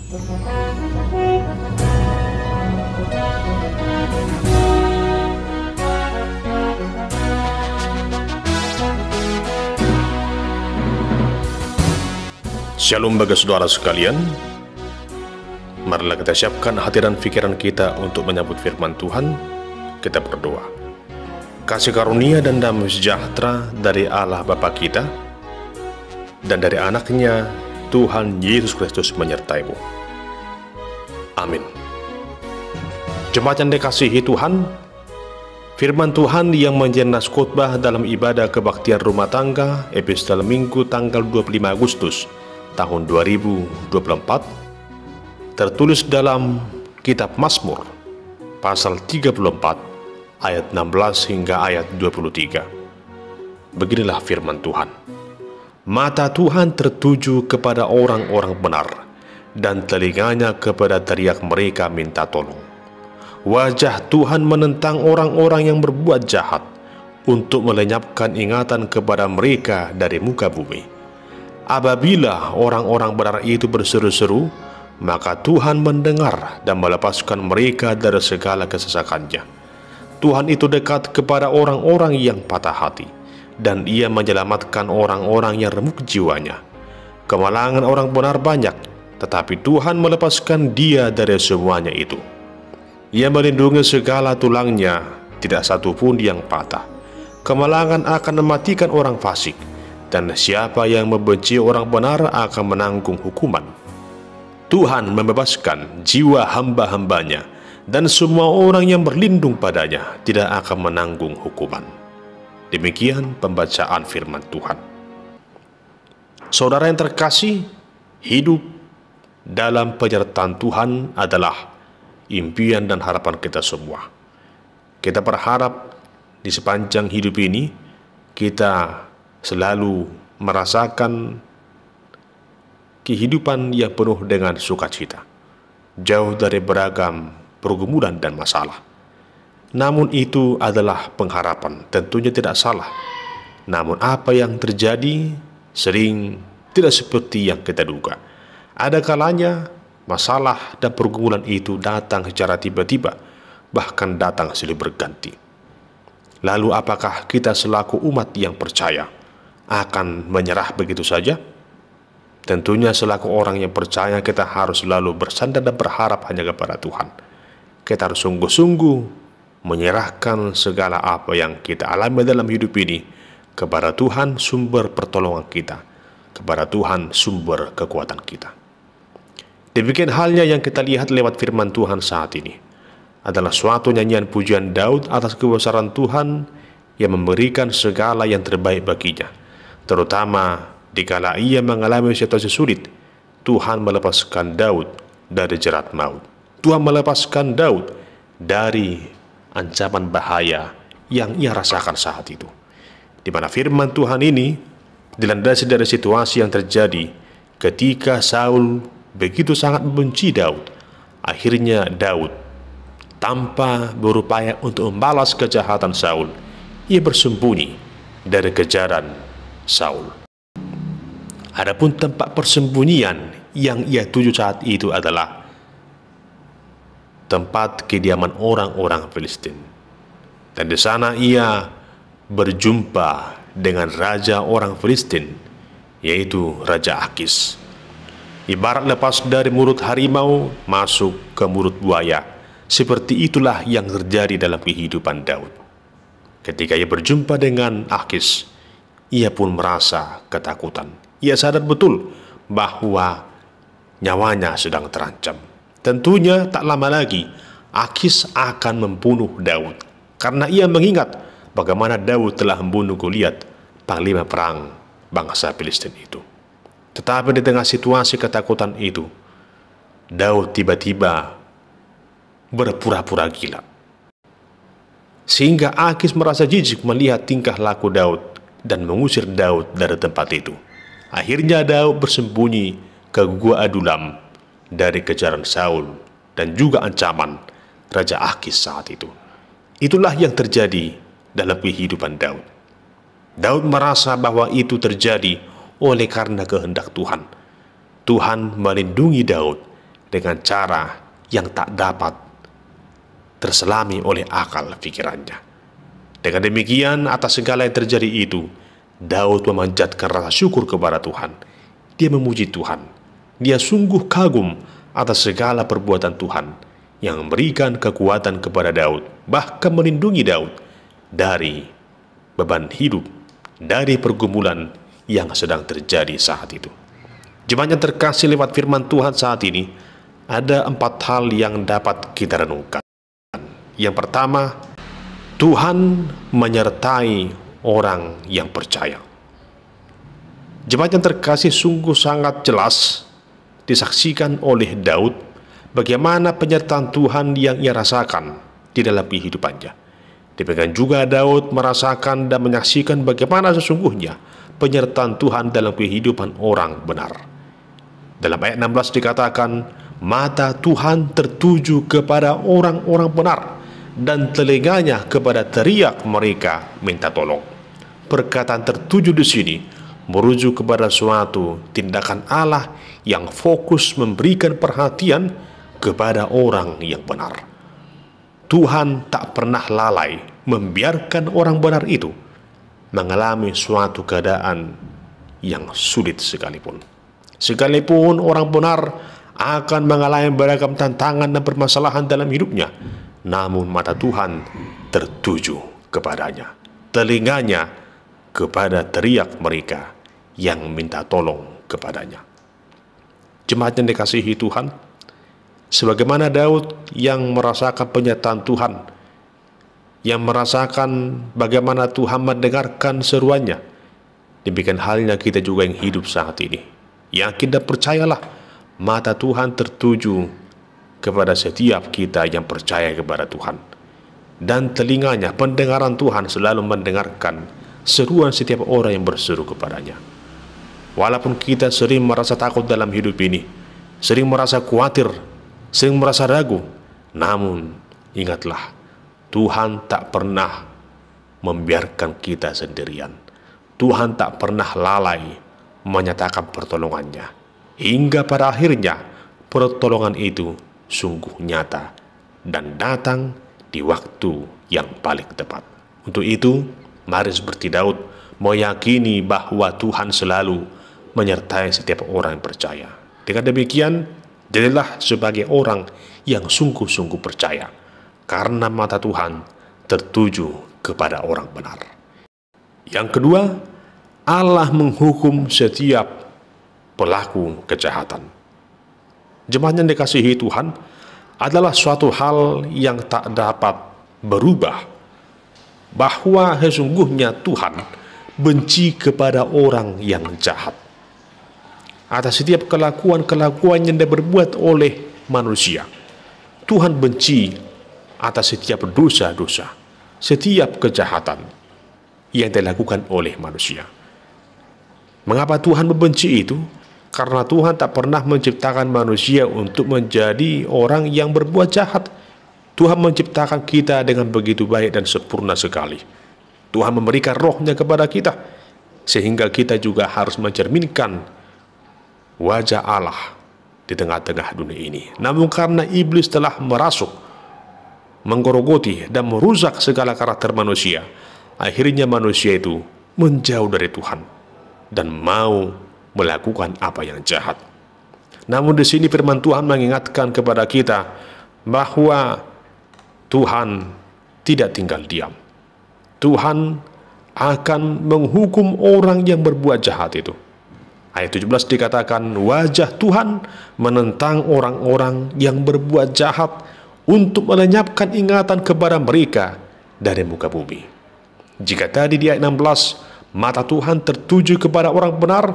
Shalom bagi saudara sekalian. Marilah kita siapkan hati dan pikiran kita untuk menyambut firman Tuhan. Kita berdoa. Kasih karunia dan damai sejahtera dari Allah Bapa kita dan dari anaknya Tuhan Yesus Kristus menyertaimu. Amin. Jemaat yang dikasihi Tuhan, firman Tuhan yang menjadi khotbah dalam ibadah kebaktian rumah tangga episode Minggu tanggal 25 Agustus tahun 2024 tertulis dalam kitab Mazmur pasal 34 ayat 16 hingga ayat 23. Beginilah firman Tuhan. Mata Tuhan tertuju kepada orang-orang benar dan telinganya kepada teriak mereka minta tolong. Wajah Tuhan menentang orang-orang yang berbuat jahat untuk melenyapkan ingatan kepada mereka dari muka bumi. Apabila orang-orang benar itu berseru-seru, maka Tuhan mendengar dan melepaskan mereka dari segala kesesakannya. Tuhan itu dekat kepada orang-orang yang patah hati, dan Ia menyelamatkan orang-orang yang remuk jiwanya. Kemalangan orang benar banyak, tetapi Tuhan melepaskan dia dari semuanya itu. Ia melindungi segala tulangnya, tidak satu pun yang patah. Kemalangan akan mematikan orang fasik, dan siapa yang membenci orang benar akan menanggung hukuman. Tuhan membebaskan jiwa hamba-hambanya, dan semua orang yang berlindung padanya tidak akan menanggung hukuman. Demikian pembacaan firman Tuhan. Saudara yang terkasih, hidup dalam penyertaan Tuhan adalah impian dan harapan kita semua. Kita berharap di sepanjang hidup ini kita selalu merasakan kehidupan yang penuh dengan sukacita, jauh dari beragam pergumulan dan masalah. Namun itu adalah pengharapan, tentunya tidak salah. Namun apa yang terjadi sering tidak seperti yang kita duga. Ada kalanya masalah dan pergumulan itu datang secara tiba-tiba, bahkan datang silih berganti. Lalu apakah kita selaku umat yang percaya akan menyerah begitu saja? Tentunya selaku orang yang percaya kita harus selalu bersandar dan berharap hanya kepada Tuhan. Kita harus sungguh-sungguh menyerahkan segala apa yang kita alami dalam hidup ini kepada Tuhan, sumber pertolongan kita, kepada Tuhan, sumber kekuatan kita. Demikian halnya yang kita lihat lewat firman Tuhan saat ini adalah suatu nyanyian pujian Daud atas kebesaran Tuhan yang memberikan segala yang terbaik baginya. Terutama dikala ia mengalami situasi sulit, Tuhan melepaskan Daud dari jerat maut. Tuhan melepaskan Daud dari ancaman bahaya yang ia rasakan saat itu. Di mana firman Tuhan ini dilandasi dari situasi yang terjadi ketika Saul begitu sangat membenci Daud. Akhirnya Daud, tanpa berupaya untuk membalas kejahatan Saul, ia bersembunyi dari kejaran Saul. Adapun tempat persembunyian yang ia tuju saat itu adalah tempat kediaman orang-orang Filistin. Dan di sana ia berjumpa dengan raja orang Filistin, yaitu Raja Akis. Ibarat lepas dari mulut harimau masuk ke mulut buaya, seperti itulah yang terjadi dalam kehidupan Daud. Ketika ia berjumpa dengan Akis, ia pun merasa ketakutan. Ia sadar betul bahwa nyawanya sedang terancam. Tentunya tak lama lagi Akis akan membunuh Daud, karena ia mengingat bagaimana Daud telah membunuh Goliat, panglima perang bangsa Filistin itu. Tetapi di tengah situasi ketakutan itu, Daud tiba-tiba berpura-pura gila, sehingga Akis merasa jijik melihat tingkah laku Daud dan mengusir Daud dari tempat itu. Akhirnya Daud bersembunyi ke Gua Adulam dari kejaran Saul dan juga ancaman Raja Akis saat itu. Itulah yang terjadi dalam kehidupan Daud. Daud merasa bahwa itu terjadi oleh karena kehendak Tuhan. Tuhan melindungi Daud dengan cara yang tak dapat terselami oleh akal pikirannya. Dengan demikian, atas segala yang terjadi itu, Daud memanjatkan rasa syukur kepada Tuhan. Dia memuji Tuhan. Dia sungguh kagum atas segala perbuatan Tuhan yang memberikan kekuatan kepada Daud, bahkan melindungi Daud dari beban hidup, dari pergumulan yang sedang terjadi saat itu. Jemaat yang terkasih, lewat firman Tuhan saat ini, ada 4 hal yang dapat kita renungkan. Yang pertama, Tuhan menyertai orang yang percaya. Jemaat yang terkasih, sungguh sangat jelas disaksikan oleh Daud bagaimana penyertaan Tuhan yang ia rasakan di dalam kehidupannya. Demikian juga Daud merasakan dan menyaksikan bagaimana sesungguhnya penyertaan Tuhan dalam kehidupan orang benar. Dalam ayat 16 dikatakan, mata Tuhan tertuju kepada orang-orang benar, dan telinganya kepada teriak mereka minta tolong. Perkataan tertuju di sini merujuk kepada suatu tindakan Allah yang fokus memberikan perhatian kepada orang yang benar. Tuhan tak pernah lalai membiarkan orang benar itu mengalami suatu keadaan yang sulit sekalipun. Sekalipun orang benar akan mengalami beragam tantangan dan permasalahan dalam hidupnya, namun mata Tuhan tertuju kepadanya, telinganya kepada teriak mereka yang minta tolong kepadanya. Jemaat yang dikasihi Tuhan, sebagaimana Daud yang merasakan penyertaan Tuhan, yang merasakan bagaimana Tuhan mendengarkan seruannya, demikian halnya kita juga yang hidup saat ini. Yakin dan percayalah, mata Tuhan tertuju kepada setiap kita yang percaya kepada Tuhan, dan telinganya, pendengaran Tuhan, selalu mendengarkan seruan setiap orang yang berseru kepadanya. Walaupun kita sering merasa takut dalam hidup ini, sering merasa khawatir, sering merasa ragu, namun ingatlah, Tuhan tak pernah membiarkan kita sendirian. Tuhan tak pernah lalai menyatakan pertolongannya, hingga pada akhirnya pertolongan itu sungguh nyata dan datang di waktu yang paling tepat. Untuk itu, mari seperti Daud meyakini bahwa Tuhan selalu menyertai setiap orang yang percaya. Dengan demikian, jadilah sebagai orang yang sungguh-sungguh percaya, karena mata Tuhan tertuju kepada orang benar. Yang kedua, Allah menghukum setiap pelaku kejahatan. Jemaat yang dikasihi Tuhan, adalah suatu hal yang tak dapat berubah, bahwa sesungguhnya Tuhan benci kepada orang yang jahat. Atas setiap kelakuan-kelakuan yang diperbuat oleh manusia, Tuhan benci atas setiap dosa-dosa, setiap kejahatan yang dilakukan oleh manusia. Mengapa Tuhan membenci itu? Karena Tuhan tak pernah menciptakan manusia untuk menjadi orang yang berbuat jahat. Tuhan menciptakan kita dengan begitu baik dan sempurna sekali. Tuhan memberikan rohnya kepada kita, sehingga kita juga harus mencerminkan wajah Allah di tengah-tengah dunia ini. Namun karena iblis telah merasuk, menggerogoti dan merusak segala karakter manusia, akhirnya manusia itu menjauh dari Tuhan dan mau melakukan apa yang jahat. Namun di sini firman Tuhan mengingatkan kepada kita bahwa Tuhan tidak tinggal diam. Tuhan akan menghukum orang yang berbuat jahat itu. Ayat 17 dikatakan, wajah Tuhan menentang orang-orang yang berbuat jahat untuk melenyapkan ingatan kepada mereka dari muka bumi. Jika tadi di ayat 16 mata Tuhan tertuju kepada orang benar,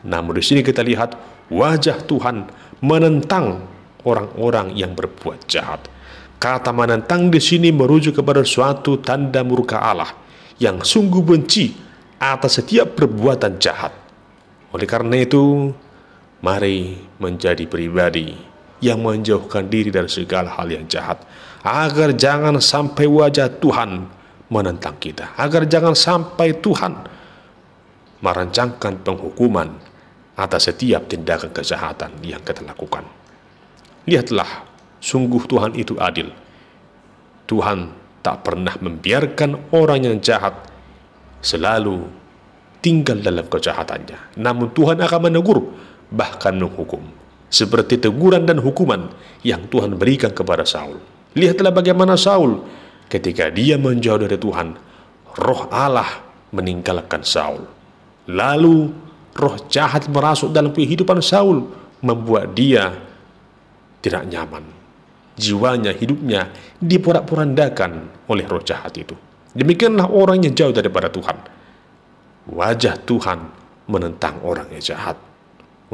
namun di sini kita lihat wajah Tuhan menentang orang-orang yang berbuat jahat. Kata menentang di sini merujuk kepada suatu tanda murka Allah yang sungguh benci atas setiap perbuatan jahat. Oleh karena itu, mari menjadi pribadi yang menjauhkan diri dari segala hal yang jahat, agar jangan sampai wajah Tuhan menentang kita, agar jangan sampai Tuhan merancangkan penghukuman atas setiap tindakan kejahatan yang kita lakukan. Lihatlah, sungguh Tuhan itu adil. Tuhan tak pernah membiarkan orang yang jahat selalu tinggal dalam kejahatannya. Namun Tuhan akan menegur, bahkan menghukum. Seperti teguran dan hukuman yang Tuhan berikan kepada Saul. Lihatlah bagaimana Saul ketika dia menjauh dari Tuhan, roh Allah meninggalkan Saul. Lalu roh jahat merasuk dalam kehidupan Saul, membuat dia tidak nyaman. Jiwanya, hidupnya diporak-porandakan oleh roh jahat itu. Demikianlah orang yang jauh daripada Tuhan. Wajah Tuhan menentang orang yang jahat.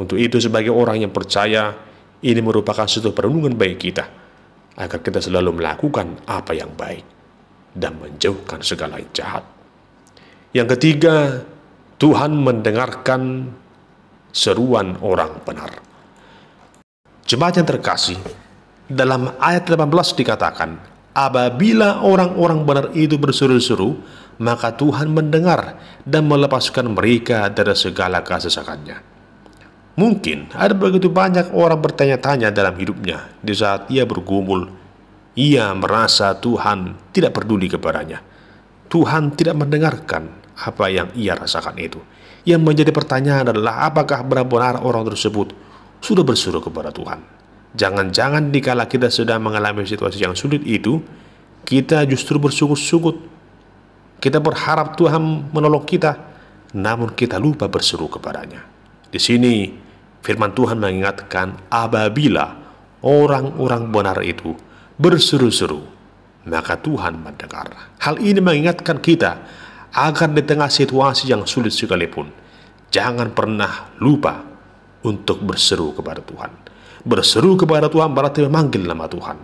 Untuk itu sebagai orang yang percaya, ini merupakan suatu perenungan bagi kita, agar kita selalu melakukan apa yang baik dan menjauhkan segala yang jahat. Yang ketiga, Tuhan mendengarkan seruan orang benar. Jemaat yang terkasih, dalam ayat 18 dikatakan, apabila orang-orang benar itu berseru-seru, maka Tuhan mendengar dan melepaskan mereka dari segala kesesakannya. Mungkin ada begitu banyak orang bertanya-tanya dalam hidupnya di saat ia bergumul. Ia merasa Tuhan tidak peduli kepadanya. Tuhan tidak mendengarkan apa yang ia rasakan itu. Yang menjadi pertanyaan adalah apakah benar-benar orang tersebut sudah berseru kepada Tuhan. Jangan-jangan dikala kita sedang mengalami situasi yang sulit itu, kita justru bersungut-sungut. Kita berharap Tuhan menolong kita, namun kita lupa berseru kepadanya. Di sini firman Tuhan mengingatkan, apabila orang-orang benar itu berseru-seru, maka Tuhan mendengar. Hal ini mengingatkan kita agar di tengah situasi yang sulit sekalipun, jangan pernah lupa untuk berseru kepada Tuhan. Berseru kepada Tuhan berarti memanggil nama Tuhan,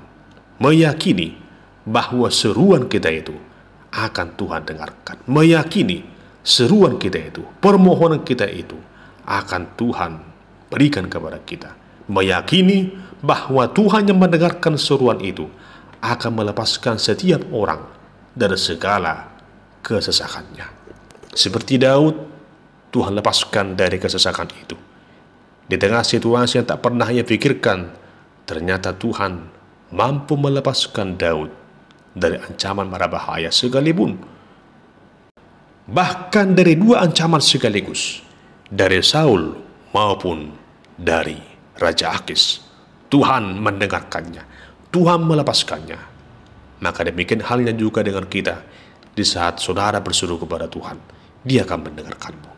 meyakini bahwa seruan kita itu akan Tuhan dengarkan, meyakini seruan kita itu, permohonan kita itu akan Tuhan berikan kepada kita, meyakini bahwa Tuhan yang mendengarkan seruan itu akan melepaskan setiap orang dari segala kesesakannya. Seperti Daud, Tuhan lepaskan dari kesesakan itu. Di tengah situasi yang tak pernah ia pikirkan, ternyata Tuhan mampu melepaskan Daud dari ancaman mara bahaya sekalipun. Bahkan dari dua ancaman sekaligus, dari Saul maupun dari Raja Akis. Tuhan mendengarkannya, Tuhan melepaskannya. Maka demikian halnya juga dengan kita. Di saat saudara berseru kepada Tuhan, Dia akan mendengarkanmu.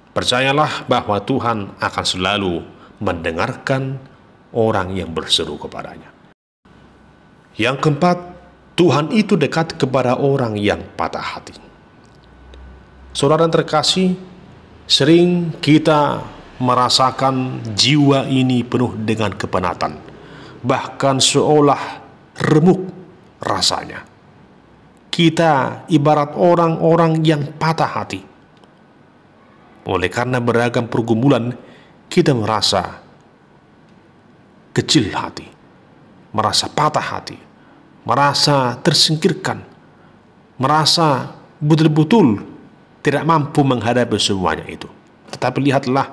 Percayalah bahwa Tuhan akan selalu mendengarkan orang yang berseru kepadanya. Yang keempat, Tuhan itu dekat kepada orang yang patah hati. Saudara terkasih, sering kita merasakan jiwa ini penuh dengan kepenatan, bahkan seolah remuk rasanya. Kita ibarat orang-orang yang patah hati. Oleh karena beragam pergumulan, kita merasa kecil hati, merasa patah hati, merasa tersingkirkan, merasa betul-betul tidak mampu menghadapi semuanya itu. Tetapi lihatlah,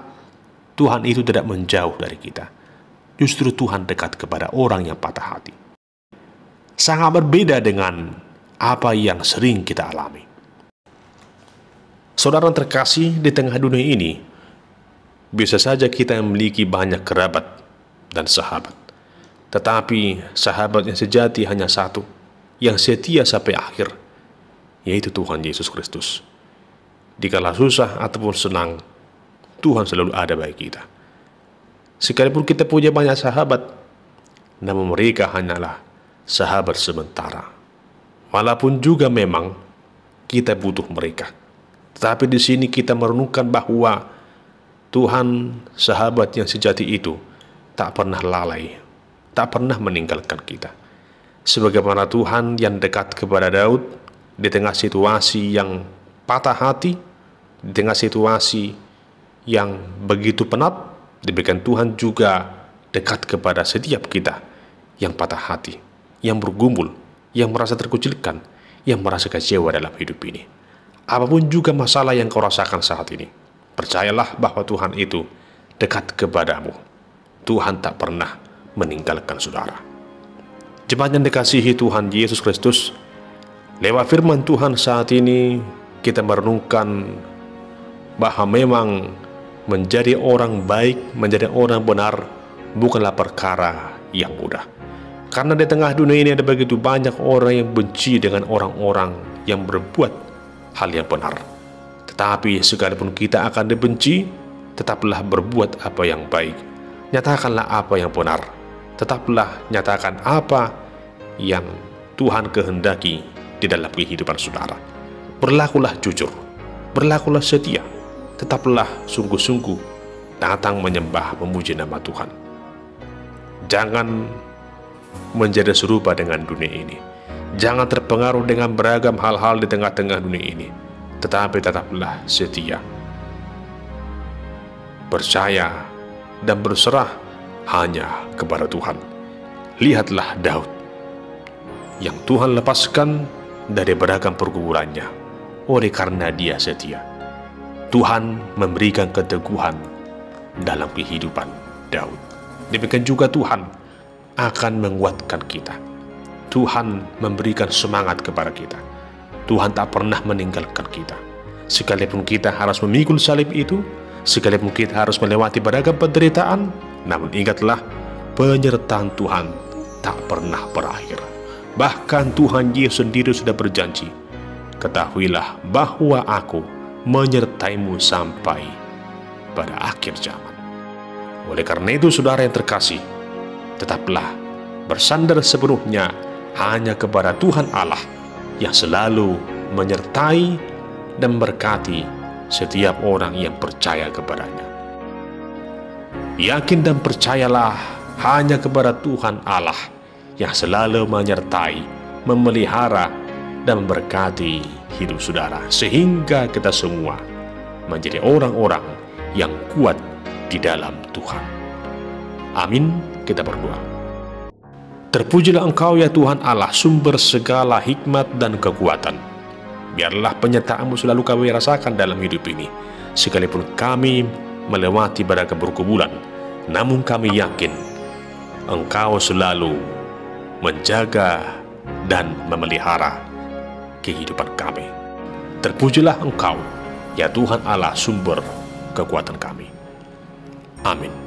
Tuhan itu tidak menjauh dari kita. Justru Tuhan dekat kepada orang yang patah hati. Sangat berbeda dengan apa yang sering kita alami. Saudara terkasih, di tengah dunia ini, bisa saja kita memiliki banyak kerabat dan sahabat. Tetapi sahabat yang sejati hanya satu, yang setia sampai akhir, yaitu Tuhan Yesus Kristus. Dikala susah ataupun senang, Tuhan selalu ada bagi kita. Sekalipun kita punya banyak sahabat, namun mereka hanyalah sahabat sementara. Walaupun juga memang kita butuh mereka. Tetapi di sini kita merenungkan bahwa Tuhan, sahabat yang sejati itu, tak pernah lalai, tak pernah meninggalkan kita. Sebagaimana Tuhan yang dekat kepada Daud di tengah situasi yang patah hati, di tengah situasi yang begitu penat, demikian Tuhan juga dekat kepada setiap kita yang patah hati, yang bergumul, yang merasa terkucilkan, yang merasa kecewa dalam hidup ini. Apapun juga masalah yang kau rasakan saat ini, percayalah bahwa Tuhan itu dekat kepadamu. Tuhan tak pernah meninggalkan saudara. Jemaat yang dikasihi Tuhan Yesus Kristus, lewat firman Tuhan saat ini kita merenungkan bahwa memang menjadi orang baik, menjadi orang benar bukanlah perkara yang mudah. Karena di tengah dunia ini ada begitu banyak orang yang benci dengan orang-orang yang berbuat hal yang benar. Tetapi sekalipun kita akan dibenci, tetaplah berbuat apa yang baik. Nyatakanlah apa yang benar. Tetaplah nyatakan apa yang Tuhan kehendaki di dalam kehidupan saudara. Berlakulah jujur, berlakulah setia, tetaplah sungguh-sungguh datang menyembah memuji nama Tuhan. Jangan menjadi serupa dengan dunia ini. Jangan terpengaruh dengan beragam hal-hal di tengah-tengah dunia ini, tetapi tetaplah setia, percaya, dan berserah hanya kepada Tuhan. Lihatlah Daud yang Tuhan lepaskan dari beragam pergumulannya. Oleh karena dia setia, Tuhan memberikan keteguhan dalam kehidupan Daud. Demikian juga Tuhan akan menguatkan kita. Tuhan memberikan semangat kepada kita. Tuhan tak pernah meninggalkan kita. Sekalipun kita harus memikul salib itu, sekalipun kita harus melewati beragam penderitaan, namun ingatlah, penyertaan Tuhan tak pernah berakhir. Bahkan Tuhan Yesus sendiri sudah berjanji, ketahuilah bahwa aku menyertaimu sampai pada akhir zaman. Oleh karena itu, saudara yang terkasih, tetaplah bersandar sepenuhnya hanya kepada Tuhan Allah yang selalu menyertai dan memberkati setiap orang yang percaya kepadanya. Yakin dan percayalah hanya kepada Tuhan Allah yang selalu menyertai, memelihara, dan memberkati hidup saudara, sehingga kita semua menjadi orang-orang yang kuat di dalam Tuhan. Amin. Kita berdoa. Terpujilah Engkau ya Tuhan Allah, sumber segala hikmat dan kekuatan. Biarlah penyertaan-Mu selalu kami rasakan dalam hidup ini, sekalipun kami melewati beragam pergumulan, namun kami yakin Engkau selalu menjaga dan memelihara kehidupan kami. Terpujilah Engkau ya Tuhan Allah, sumber kekuatan kami. Amin.